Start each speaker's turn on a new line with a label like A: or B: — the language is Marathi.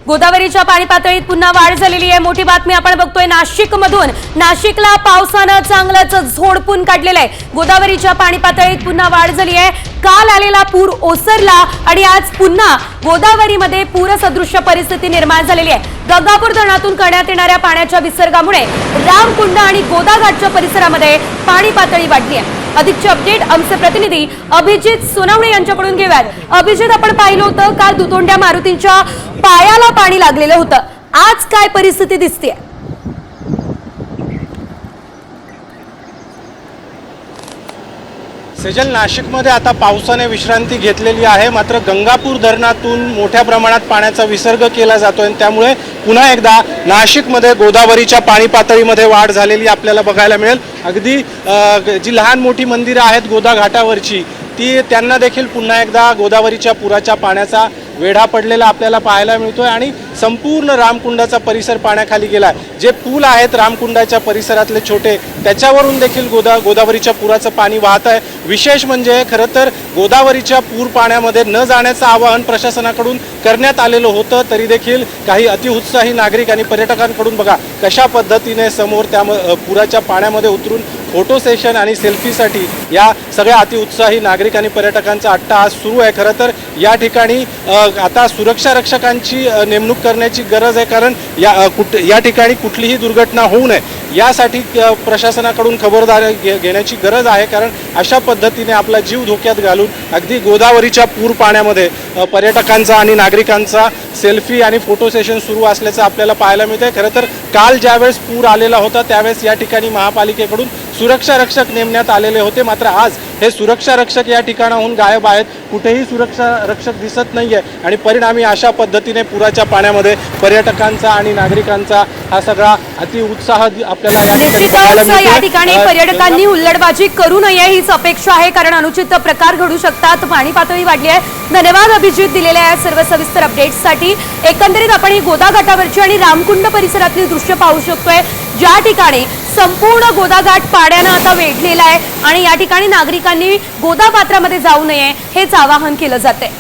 A: गोदावरीच्या पाणी पातळीत पुन्हा वाढ झालेली आहे। मोठी बातमी आपण बघतोय नाशिकमधून। नाशिकला पावसानं चांगलंच झोडपून काढलेलं आहे। गोदावरीच्या पाणी पातळीत पुन्हा वाढ झाली आहे। काल आलेला पूर ओसरला आणि आज पुन्हा गोदावरीमध्ये पूरसदृश्य परिस्थिती निर्माण झालेली आहे। गंगापूर धरणातून करण्यात येणाऱ्या पाण्याच्या विसर्गामुळे रामकुंड आणि गोदाघाटच्या परिसरामध्ये पाणी पातळी वाढली आहे। अधिकचे अपडेट आमचे प्रतिनिधी अभिजित सोनवणे यांच्याकडून घेऊयात। अभिजित, आपण पाहिलं होतं काल दुतोंड्या मारुतींच्या पायाला पाणी लागलेलं होतं, आज काय परिस्थिती दिसते?
B: सेजल, नाशिकमध्ये आता पावसाने विश्रांती घेतलेली आहे, मात्र गंगापूर धरणातून मोठ्या प्रमाणात पाण्याचा विसर्ग केला जातोय आणि त्यामुळे पुन्हा एकदा नाशिकमध्ये गोदावरीच्या पाणी पातळीमध्ये वाढ झालेली आपल्याला बघायला मिळेल। अगदी जी लहान मोठी मंदिरं आहेत गोदा घाटावरची त्यांना देखील पुन्हा एकदा गोदावरीच्या पुराच्या पाण्याचा वेढा पडलेला आपल्याला पाहायला मिळतोय आणि संपूर्ण रामकुंडाचा परिसर पाण्याखाली गेला आहे। जे पूल आहेत रामकुंडाच्या परिसरातले छोटे, त्याच्यावरून देखील गोदावरीच्या पुराचं पाणी वाहत आहे। विशेष म्हणजे खरं तर गोदावरीच्या पूर पाण्यामध्ये न जाण्याचं आवाहन प्रशासनाकडून करण्यात आलेलं होतं, तरी देखील काही अतिउत्साही नागरिक आणि पर्यटकांकडून बघा कशा पद्धतीने समोर त्या पुराच्या पाण्यामध्ये उतरून फोटो सेशन आणि सेल्फीसाठी या सगळ्या अतिउत्साही नागरिक आणि पर्यटकांचा अट्टाहास सुरू आहे। खरं तर या ठिकाणी आता सुरक्षा रक्षकांची नेमणूक करण्याची गरज आहे, कारण या ठिकाणी कुठलीही दुर्घटना होऊ नये यासाठी प्रशासनाकडून खबरदारी घेण्याची गरज आहे। कारण अशा पद्धतीने आपला जीव धोक्यात घालून अगदी गोदावरीच्या पूर पाण्यामध्ये पर्यटकांचा आणि नागरिकांचा सेल्फी आणि फोटो सेशन सुरू असल्याचं आपल्याला पाहायला मिळतंय। खरं तर काल ज्यावेळेस पूर आलेला होता त्यावेळेस या ठिकाणी महापालिकेकडून सुरक्षा रक्षक नेमण्यात आलेले होते, मात्र आज हे सुरक्षा रक्षक या ठिकाणाहून गायब आहेत, कुठेही सुरक्षा रक्षक दिसत नाहीये आणि परिणामी अशा पद्धतीने पुराच्या पाण्यामध्ये पर्यटकांचा आणि नागरिकांचा हा सगळा अतिउत्साह आपल्याला
A: या ठिकाणी पर्यटकांनी हुल्लडबाजी करू नये हीच अपेक्षा आहे, कारण अनुचित प्रकार घडू शकतात। पाणी पातळी वाढली आहे। धन्यवाद अभिजित दिलेल्या या सर्व सविस्तर अपडेट्ससाठी। एकंदरीत आपण ही गोदा घाटावरची आणि रामकुंड परिसरातली दृश्य पाहू शकतोय, ज्या ठिकाणी संपूर्ण गोदाघाट पाण्यानं आता वेढलेला आहे आणि या ठिकाणी नागरिकांनी गोदा पात्रामध्ये जाऊ नये हेच आवाहन केलं जाते।